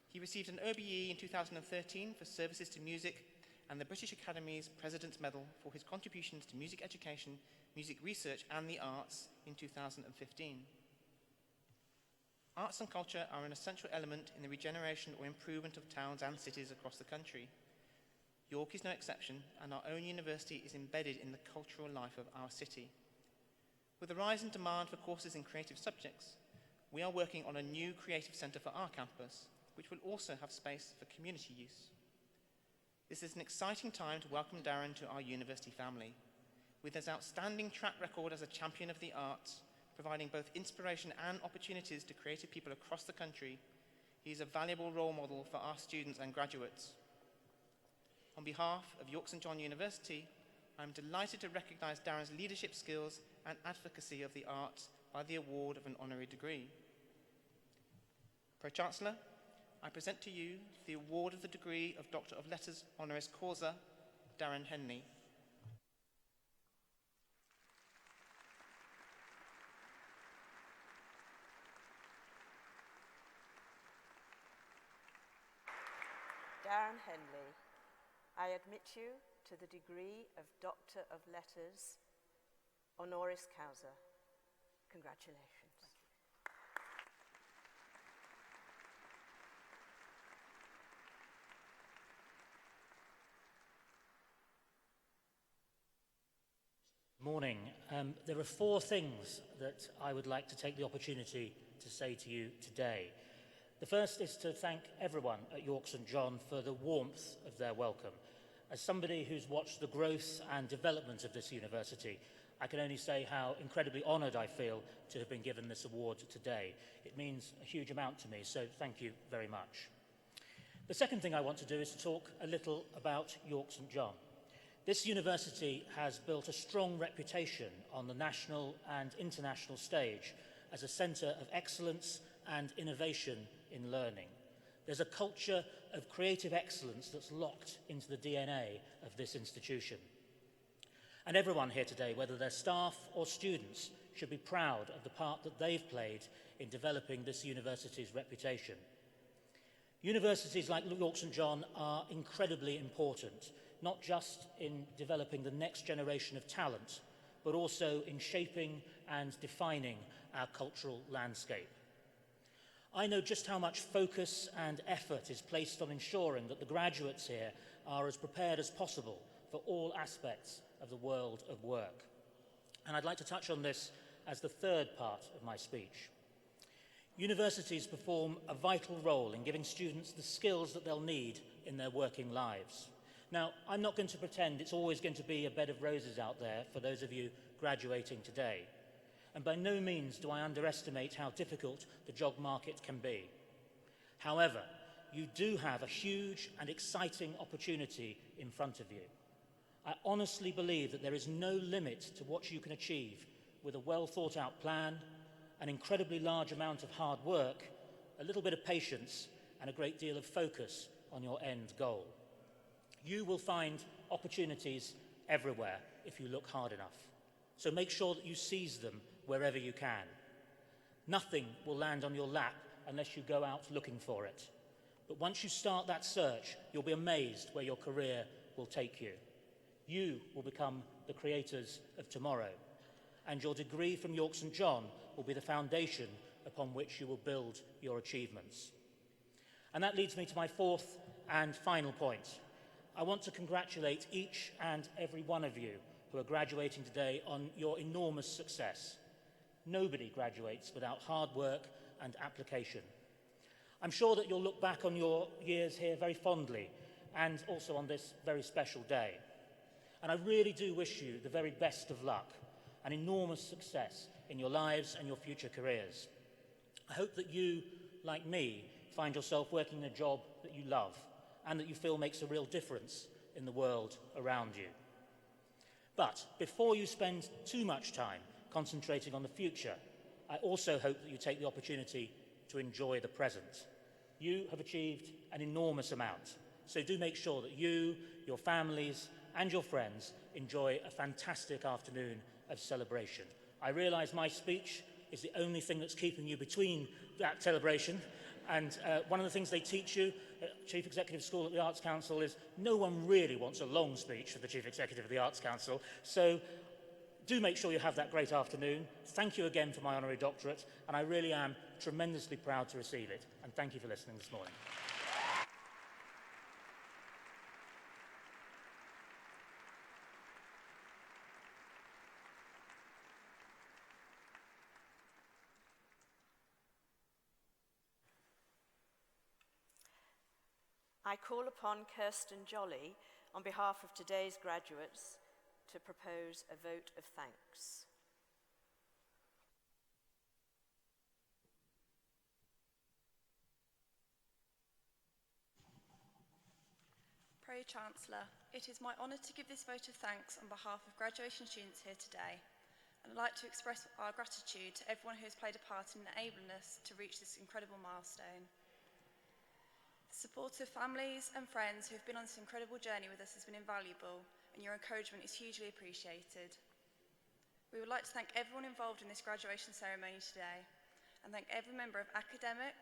He received an OBE in 2013 for services to music and the British Academy's President's Medal for his contributions to music education, music research and the arts in 2015. Arts and culture are an essential element in the regeneration or improvement of towns and cities across the country. York is no exception, and our own university is embedded in the cultural life of our city. With the rise in demand for courses in creative subjects, we are working on a new creative centre for our campus, which will also have space for community use. This is an exciting time to welcome Darren to our university family. With his outstanding track record as a champion of the arts, providing both inspiration and opportunities to creative people across the country, he is a valuable role model for our students and graduates. On behalf of York St John University, I am delighted to recognise Darren's leadership skills and advocacy of the arts by the award of an honorary degree. Pro-Chancellor, I present to you the award of the degree of Doctor of Letters honoris causa, Darren Henley. Darren Henley, I admit you to the degree of Doctor of Letters honoris causa. Congratulations. Morning. There are 4 things that I would like to take the opportunity to say to you today. The first is to thank everyone at York St John for the warmth of their welcome. As somebody who's watched the growth and development of this university, I can only say how incredibly honoured I feel to have been given this award today. It means a huge amount to me, so thank you very much. The second thing I want to do is to talk a little about York St John. This university has built a strong reputation on the national and international stage as a centre of excellence and innovation in learning. There's a culture of creative excellence that's locked into the DNA of this institution. And everyone here today, whether they're staff or students, should be proud of the part that they've played in developing this university's reputation. Universities like York St John are incredibly important, not just in developing the next generation of talent, but also in shaping and defining our cultural landscape. I know just how much focus and effort is placed on ensuring that the graduates here are as prepared as possible for all aspects of the world of work. And I'd like to touch on this as the third part of my speech. Universities perform a vital role in giving students the skills that they'll need in their working lives. Now, I'm not going to pretend it's always going to be a bed of roses out there for those of you graduating today. And by no means do I underestimate how difficult the job market can be. However, you do have a huge and exciting opportunity in front of you. I honestly believe that there is no limit to what you can achieve with a well-thought-out plan, an incredibly large amount of hard work, a little bit of patience, and a great deal of focus on your end goal. You will find opportunities everywhere if you look hard enough. So make sure that you seize them wherever you can. Nothing will land on your lap unless you go out looking for it. But once you start that search, you'll be amazed where your career will take you. You will become the creators of tomorrow, and your degree from York St John will be the foundation upon which you will build your achievements. And that leads me to my fourth and final point. I want to congratulate each and every one of you who are graduating today on your enormous success. Nobody graduates without hard work and application. I'm sure that you'll look back on your years here very fondly, and also on this very special day. And I really do wish you the very best of luck and enormous success in your lives and your future careers. I hope that you, like me, find yourself working in a job that you love and that you feel makes a real difference in the world around you. But before you spend too much time concentrating on the future, I also hope that you take the opportunity to enjoy the present. You have achieved an enormous amount, so do make sure that you, your families, and your friends enjoy a fantastic afternoon of celebration. I realise my speech is the only thing that's keeping you between that celebration, and one of the things they teach you at Chief Executive School at the Arts Council is no one really wants a long speech for the Chief Executive of the Arts Council, so do make sure you have that great afternoon. Thank you again for my honorary doctorate, and I really am tremendously proud to receive it, and thank you for listening this morning. I call upon Kirsten Jolly, on behalf of today's graduates, to propose a vote of thanks. Pro-Chancellor, it is my honour to give this vote of thanks on behalf of graduation students here today, and I'd like to express our gratitude to everyone who has played a part in enabling us to reach this incredible milestone. The support of families and friends who have been on this incredible journey with us has been invaluable, and your encouragement is hugely appreciated. We would like to thank everyone involved in this graduation ceremony today, and thank every member of academic,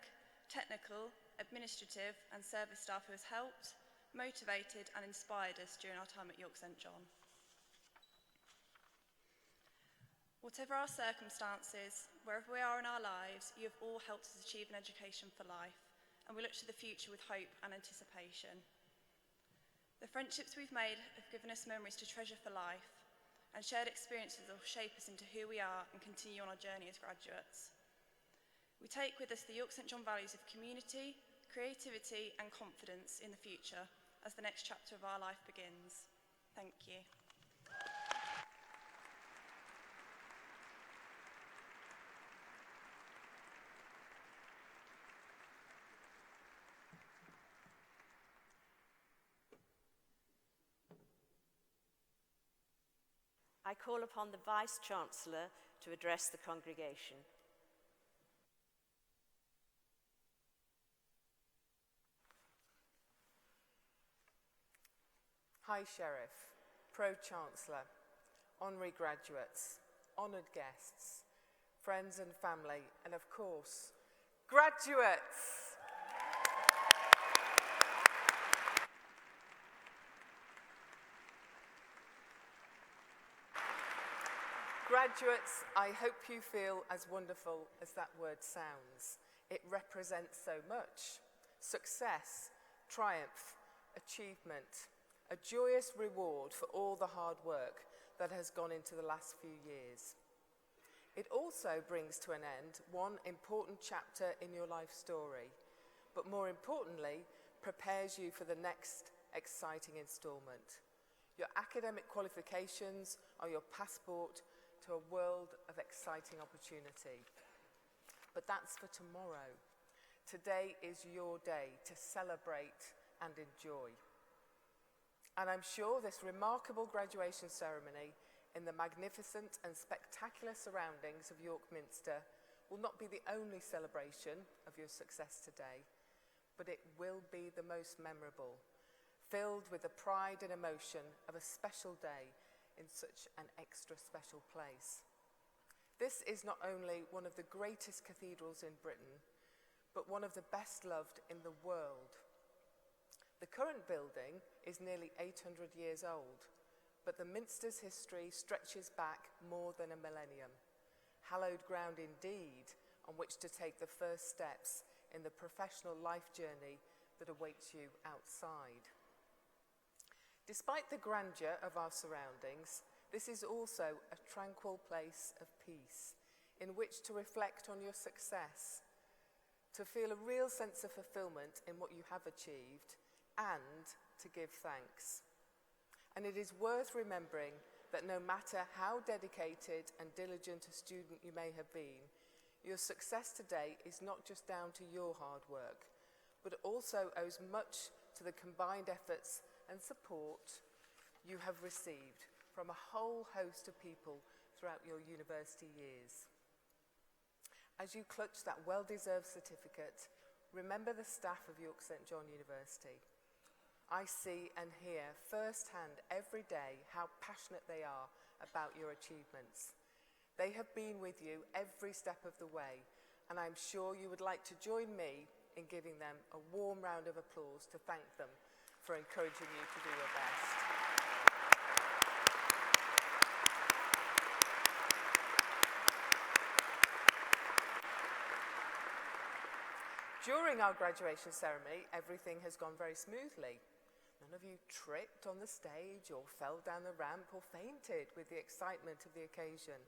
technical, administrative and service staff who has helped, motivated and inspired us during our time at York St John. Whatever our circumstances, wherever we are in our lives, you have all helped us achieve an education for life, and we look to the future with hope and anticipation. The friendships we've made have given us memories to treasure for life, and shared experiences will shape us into who we are and continue on our journey as graduates. We take with us the York St John values of community, creativity and confidence in the future as the next chapter of our life begins. Thank you. I call upon the Vice-Chancellor to address the congregation. High Sheriff, Pro-Chancellor, Honorary Graduates, honoured guests, friends and family, and of course, graduates! Graduates, I hope you feel as wonderful as that word sounds. It represents so much. Success, triumph, achievement, a joyous reward for all the hard work that has gone into the last few years. It also brings to an end one important chapter in your life story, but more importantly, prepares you for the next exciting instalment. Your academic qualifications are your passport to a world of exciting opportunity. But that's for tomorrow. Today is your day to celebrate and enjoy. And I'm sure this remarkable graduation ceremony in the magnificent and spectacular surroundings of York Minster will not be the only celebration of your success today, but it will be the most memorable, filled with the pride and emotion of a special day in such an extra special place. This is not only one of the greatest cathedrals in Britain, but one of the best loved in the world. The current building is nearly 800 years old, but the Minster's history stretches back more than a millennium. Hallowed ground indeed, on which to take the first steps in the professional life journey that awaits you outside. Despite the grandeur of our surroundings, this is also a tranquil place of peace in which to reflect on your success, to feel a real sense of fulfillment in what you have achieved, and to give thanks. And it is worth remembering that no matter how dedicated and diligent a student you may have been, your success today is not just down to your hard work, but also owes much to the combined efforts and support you have received from a whole host of people throughout your university years. As you clutch that well-deserved certificate, remember the staff of York St John University. I see and hear firsthand every day how passionate they are about your achievements. They have been with you every step of the way, and I'm sure you would like to join me in giving them a warm round of applause to thank them for encouraging you to do your best. During our graduation ceremony, everything has gone very smoothly. None of you tripped on the stage or fell down the ramp or fainted with the excitement of the occasion.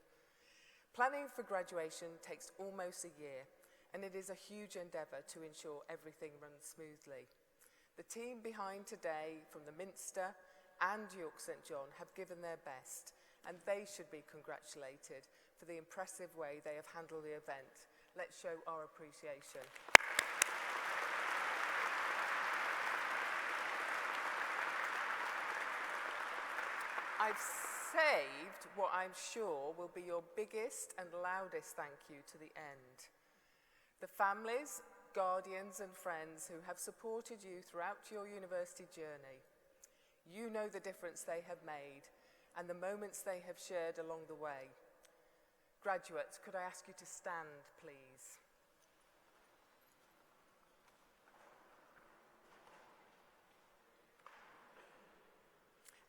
Planning for graduation takes almost a year, and it is a huge endeavour to ensure everything runs smoothly. The team behind today from the Minster and York St John have given their best, and they should be congratulated for the impressive way they have handled the event. Let's show our appreciation. I've saved what I'm sure will be your biggest and loudest thank you to the end. The families, guardians and friends who have supported you throughout your university journey. You know the difference they have made and the moments they have shared along the way. Graduates, could I ask you to stand, please?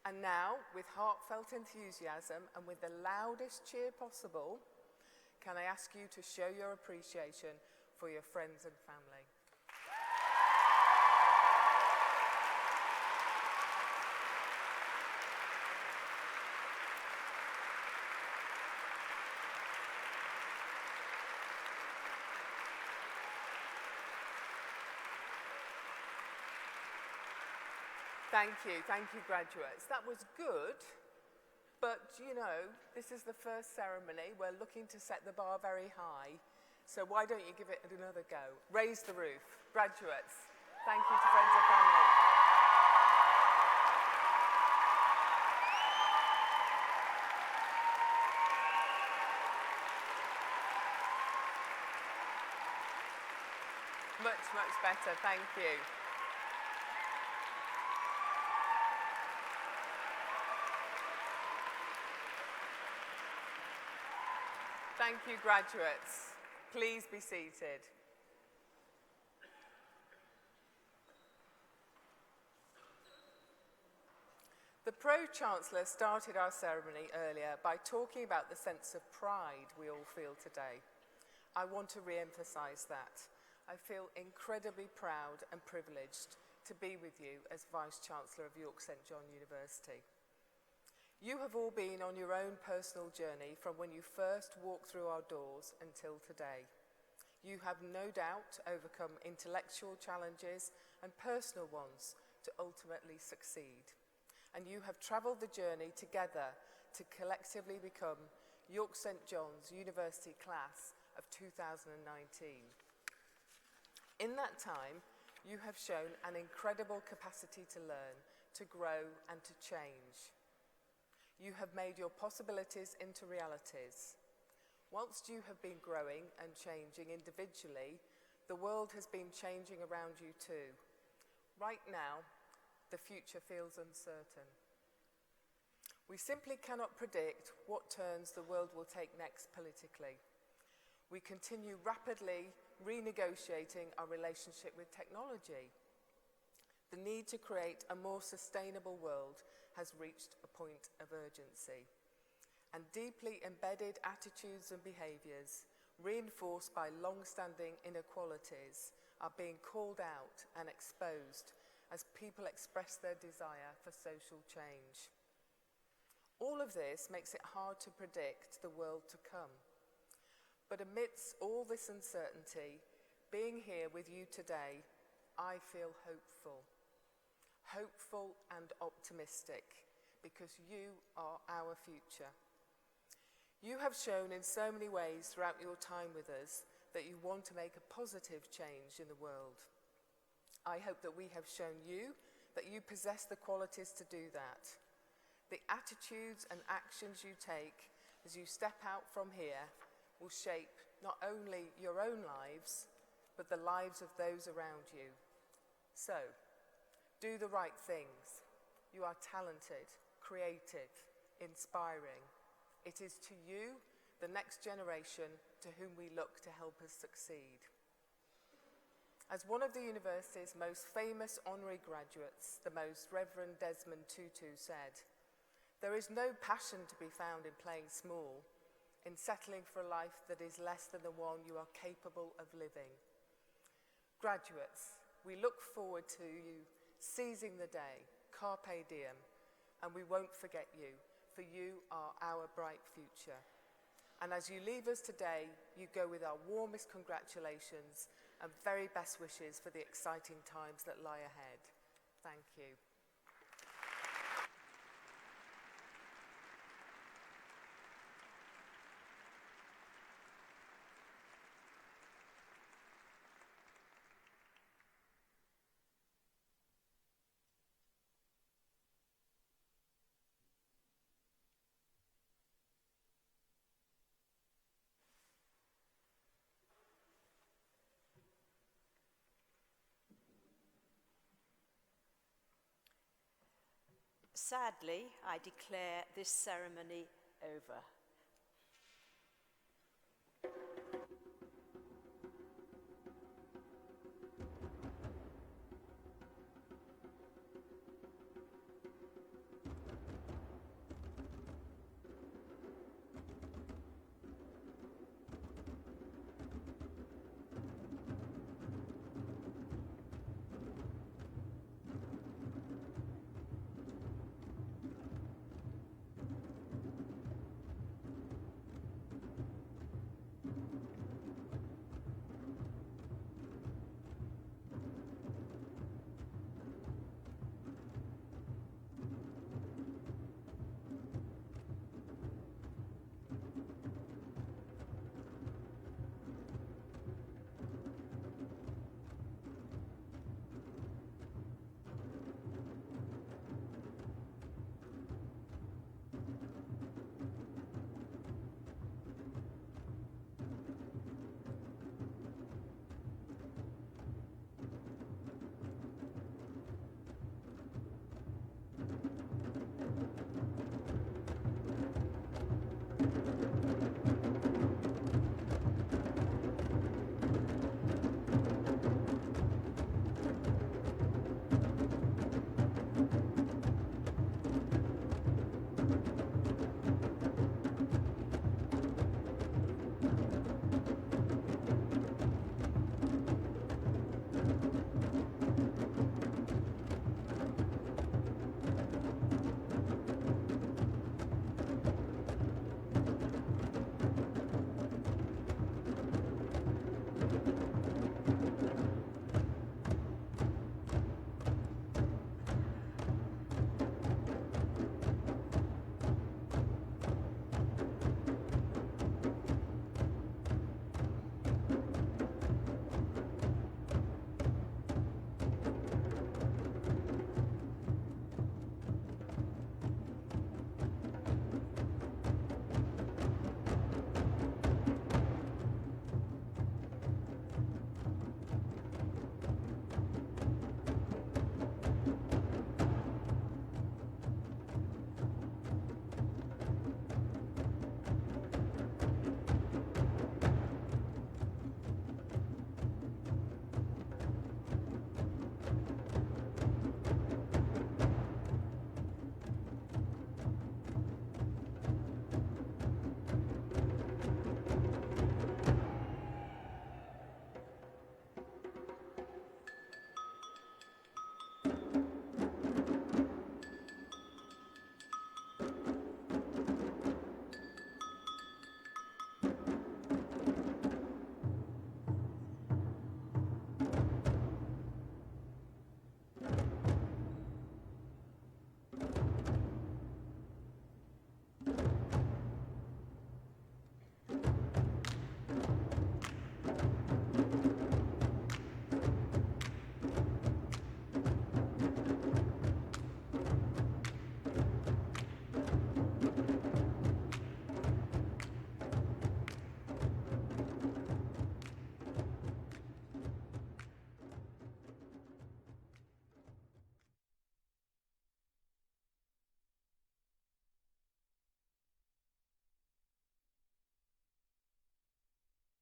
And now, with heartfelt enthusiasm and with the loudest cheer possible, can I ask you to show your appreciation for your friends and family? Thank you, graduates. That was good, but you know, this is the first ceremony. We're looking to set the bar very high, so why don't you give it another go? Raise the roof. Graduates, thank you to friends and family. Much better, thank you. Thank you, graduates. Please be seated. The Pro-Chancellor started our ceremony earlier by talking about the sense of pride we all feel today. I want to re-emphasise that. I feel incredibly proud and privileged to be with you as Vice-Chancellor of York St John University. You have all been on your own personal journey from when you first walked through our doors until today. You have no doubt overcome intellectual challenges and personal ones to ultimately succeed. And you have travelled the journey together to collectively become York St John's University Class of 2019. In that time, you have shown an incredible capacity to learn, to grow and to change. You have made your possibilities into realities. Whilst you have been growing and changing individually, the world has been changing around you too. Right now, the future feels uncertain. We simply cannot predict what turns the world will take next politically. We continue rapidly renegotiating our relationship with technology. The need to create a more sustainable world has reached a point of urgency. And deeply embedded attitudes and behaviours, reinforced by long-standing inequalities, are being called out and exposed as people express their desire for social change. All of this makes it hard to predict the world to come. But amidst all this uncertainty, being here with you today, I feel hopeful. Hopeful and optimistic, because you are our future. You have shown in so many ways throughout your time with us that you want to make a positive change in the world. I hope that we have shown you that you possess the qualities to do that. The attitudes and actions you take as you step out from here will shape not only your own lives, but the lives of those around you. So, do the right things. You are talented, creative, inspiring. It is to you, the next generation, to whom we look to help us succeed. As one of the university's most famous honorary graduates, the Most Reverend Desmond Tutu, said, "There is no passion to be found in playing small, in settling for a life that is less than the one you are capable of living." Graduates, we look forward to you seizing the day, carpe diem, and we won't forget you, for you are our bright future. And as you leave us today, you go with our warmest congratulations and very best wishes for the exciting times that lie ahead. Thank you. Sadly, I declare this ceremony over.